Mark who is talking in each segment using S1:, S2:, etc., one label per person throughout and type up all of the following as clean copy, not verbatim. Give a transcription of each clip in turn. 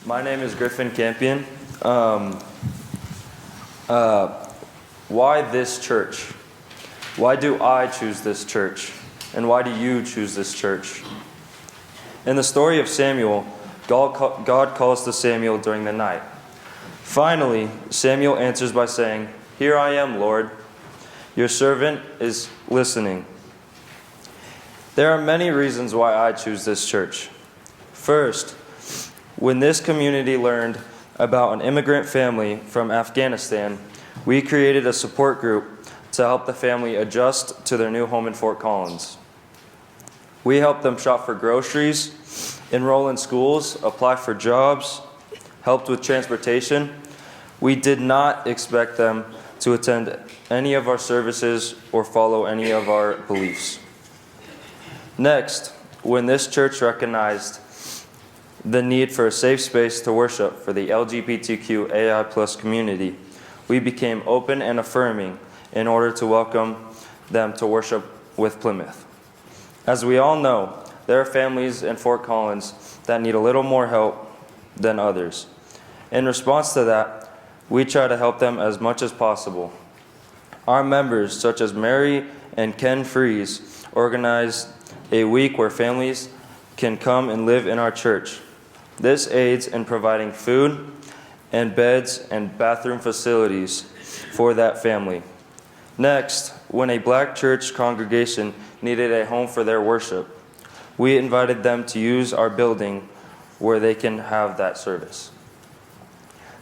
S1: My name is Griffin Campion. Why this church? Why do I choose this church? And why do you choose this church? In the story of Samuel, God calls to Samuel during the night. Finally, Samuel answers by saying, "Here I am, Lord. Your servant is listening." There are many reasons why I choose this church. First, when this community learned about an immigrant family from Afghanistan, we created a support group to help the family adjust to their new home in Fort Collins. We helped them shop for groceries, enroll in schools, apply for jobs, helped with transportation. We did not expect them to attend any of our services or follow any of our beliefs. Next, when this church recognized the need for a safe space to worship for the LGBTQAI+ community, we became open and affirming in order to welcome them to worship with Plymouth. As we all know, there are families in Fort Collins that need a little more help than others. In response to that, we try to help them as much as possible. Our members, such as Mary and Ken Fries, organized a week where families can come and live in our church. This aids in providing food and beds and bathroom facilities for that family. Next, when a black church congregation needed a home for their worship, we invited them to use our building where they can have that service.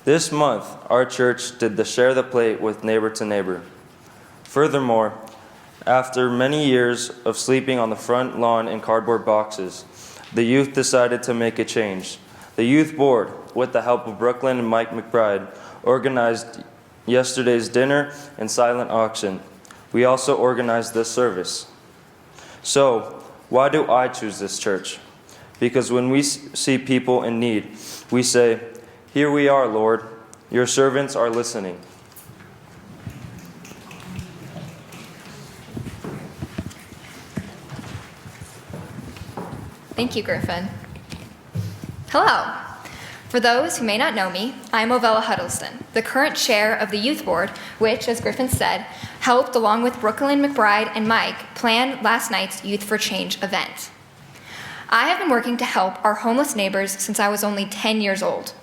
S1: This month, our church did the Share the Plate with Neighbor to Neighbor. Furthermore, after many years of sleeping on the front lawn in cardboard boxes, the youth decided to make a change. The youth board, with the help of Brooklyn and Mike McBride, organized yesterday's dinner and silent auction. We also organized this service. So, why do I choose this church? Because when we see people in need, we say, "Here we are, Lord. Your servants are listening."
S2: Thank you, Griffin. Hello. For those who may not know me, I'm Ovella Huddleston, the current chair of the youth board, which, as Griffin said, helped along with Brooklyn McBride and Mike plan last night's Youth for Change event. I have been working to help our homeless neighbors since I was only 10 years old.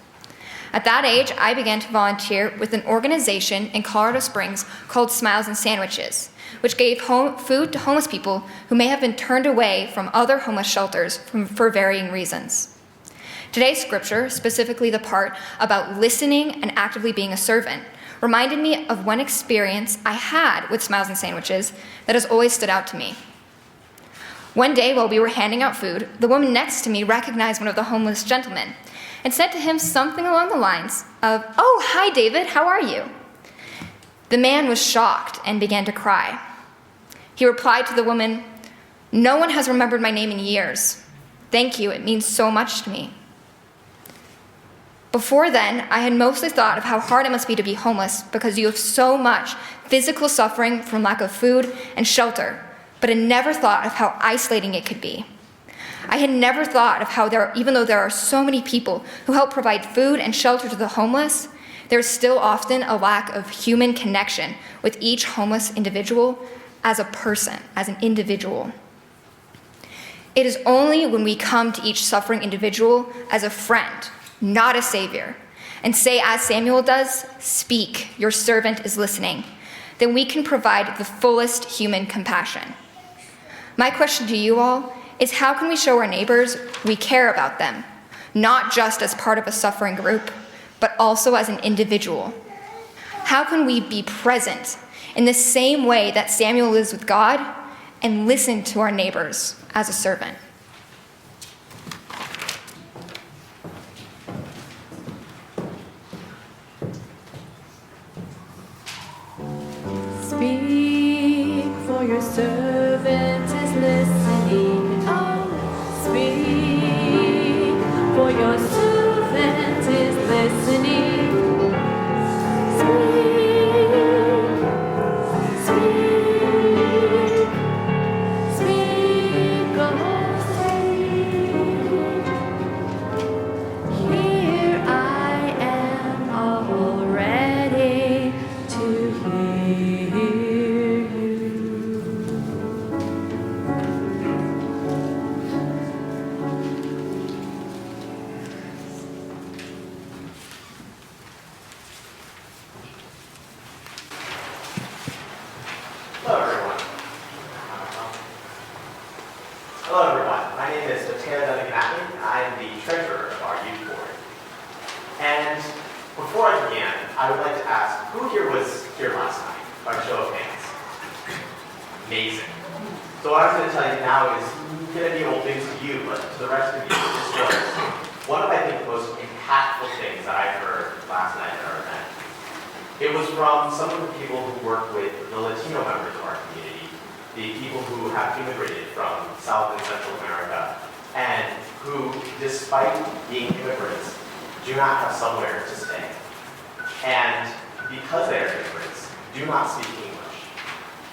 S2: At that age, I began to volunteer with an organization in Colorado Springs called Smiles and Sandwiches, which gave food to homeless people who may have been turned away from other homeless shelters for varying reasons. Today's scripture, specifically the part about listening and actively being a servant, reminded me of one experience I had with Smiles and Sandwiches that has always stood out to me. One day while we were handing out food, the woman next to me recognized one of the homeless gentlemen and said to him something along the lines of, "Oh, hi, David, how are you?" The man was shocked and began to cry. He replied to the woman, "No one has remembered my name in years. Thank you, it means so much to me." Before then, I had mostly thought of how hard it must be to be homeless because you have so much physical suffering from lack of food and shelter, but had never thought of how isolating it could be. I had never thought of how even though there are so many people who help provide food and shelter to the homeless, there is still often a lack of human connection with each homeless individual as a person, as an individual. It is only when we come to each suffering individual as a friend, not a savior, and say, as Samuel does, "Speak, your servant is listening," then we can provide the fullest human compassion. My question to you all is, how can we show our neighbors we care about them, not just as part of a suffering group, but also as an individual? How can we be present in the same way that Samuel is with God and listen to our neighbors as a servant?
S3: Speak, for your servant is listening. Oh, speak, for your servant is listening. Speak, speak, speak, oh, speak. Here
S4: Who here was here last night? By show of hands. Amazing. So what I'm going to tell you now is going to be old news to you, but to the rest of you, this was one of, I think, the most impactful things that I heard last night at our event. It was from some of the people who work with the Latino members of our community, the people who have immigrated from South and Central America, and who, despite being immigrants, do not have somewhere to stay. And because they are immigrants, do not speak English.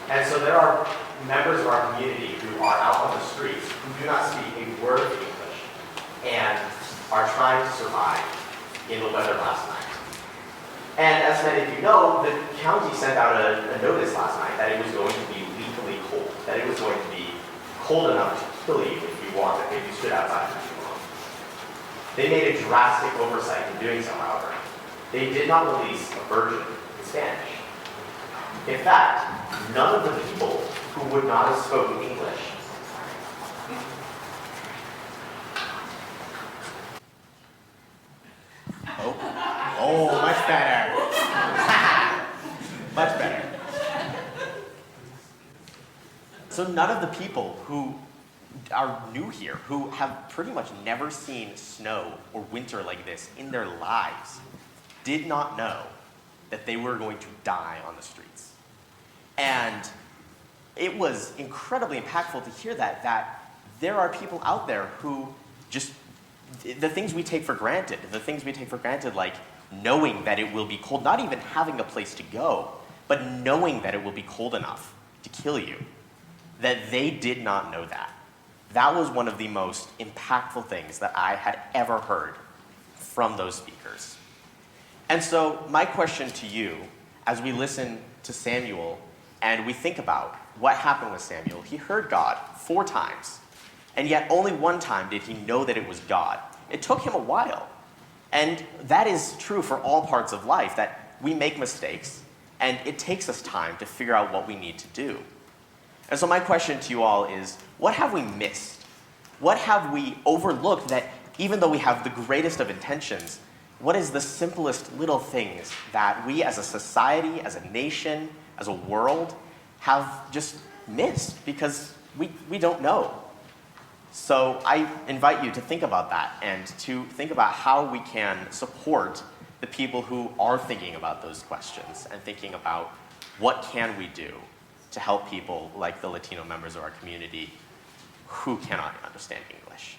S4: And so there are members of our community who are out on the streets who do not speak a word of English and are trying to survive in the weather last night. And as many of you know, the county sent out a notice last night that it was going to be lethally cold, that it was going to be cold enough to kill you if you stood outside for too long. They made a drastic oversight in doing so, however. They did not release a version in Spanish. In fact, none of the people who would not have spoken English Oh, much better. Much better. So none of the people who are new here, who have pretty much never seen snow or winter like this in their lives, did not know that they were going to die on the streets. And it was incredibly impactful to hear that there are people out there who just, the things we take for granted like knowing that it will be cold, not even having a place to go, but knowing that it will be cold enough to kill you, that they did not know that. That was one of the most impactful things that I had ever heard from those speakers. And so my question to you, as we listen to Samuel and we think about what happened with Samuel, he heard God 4 times, and yet only 1 time did he know that it was God. It took him a while. And that is true for all parts of life, that we make mistakes, and it takes us time to figure out what we need to do. And so my question to you all is, what have we missed? What have we overlooked that even though we have the greatest of intentions, what is the simplest little things that we as a society, as a nation, as a world, have just missed because we don't know? So I invite you to think about that and to think about how we can support the people who are thinking about those questions and thinking about what can we do to help people like the Latino members of our community who cannot understand English.